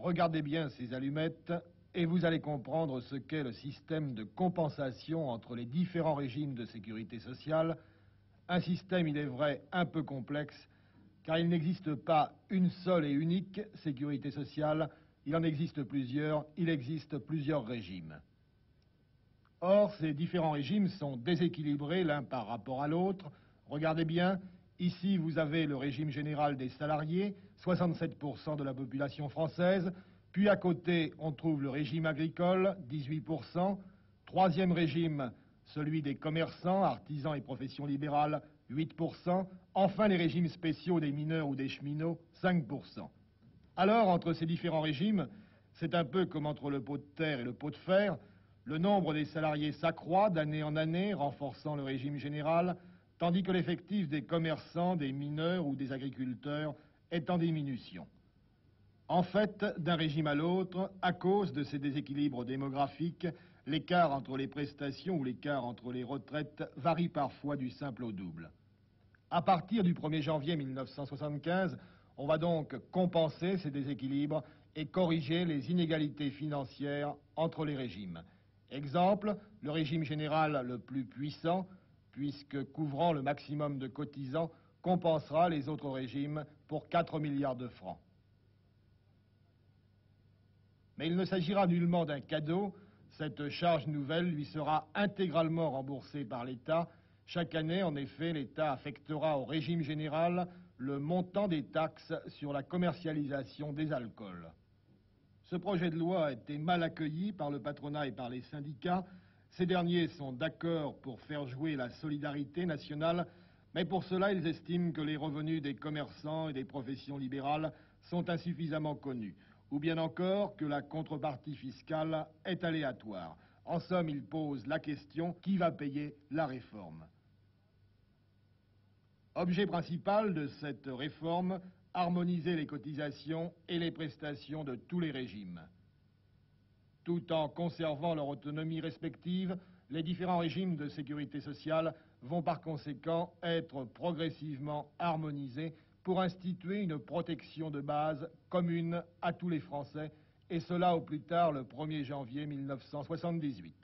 Regardez bien ces allumettes et vous allez comprendre ce qu'est le système de compensation entre les différents régimes de sécurité sociale. Un système, il est vrai, un peu complexe, car il n'existe pas une seule et unique sécurité sociale, il en existe plusieurs, il existe plusieurs régimes. Or, ces différents régimes sont déséquilibrés l'un par rapport à l'autre. Regardez bien, ici vous avez le régime général des salariés, 67% de la population française, puis à côté on trouve le régime agricole, 18%, troisième régime, celui des commerçants, artisans et professions libérales, 8%, enfin les régimes spéciaux des mineurs ou des cheminots, 5%. Alors, entre ces différents régimes, c'est un peu comme entre le pot de terre et le pot de fer. Le nombre des salariés s'accroît d'année en année, renforçant le régime général, tandis que l'effectif des commerçants, des mineurs ou des agriculteurs est en diminution. En fait, d'un régime à l'autre, à cause de ces déséquilibres démographiques, l'écart entre les prestations ou l'écart entre les retraites varie parfois du simple au double. À partir du 1er janvier 1975, on va donc compenser ces déséquilibres et corriger les inégalités financières entre les régimes. Exemple, le régime général le plus puissant, puisque couvrant le maximum de cotisants, compensera les autres régimes pour 4 milliards de francs. Mais il ne s'agira nullement d'un cadeau. Cette charge nouvelle lui sera intégralement remboursée par l'État. Chaque année, en effet, l'État affectera au régime général le montant des taxes sur la commercialisation des alcools. Ce projet de loi a été mal accueilli par le patronat et par les syndicats. Ces derniers sont d'accord pour faire jouer la solidarité nationale, mais pour cela, ils estiment que les revenus des commerçants et des professions libérales sont insuffisamment connus, ou bien encore que la contrepartie fiscale est aléatoire. En somme, ils posent la question: qui va payer la réforme? Objet principal de cette réforme, harmoniser les cotisations et les prestations de tous les régimes. Tout en conservant leur autonomie respective, les différents régimes de sécurité sociale vont par conséquent être progressivement harmonisés pour instituer une protection de base commune à tous les Français, et cela au plus tard le 1er janvier 1978.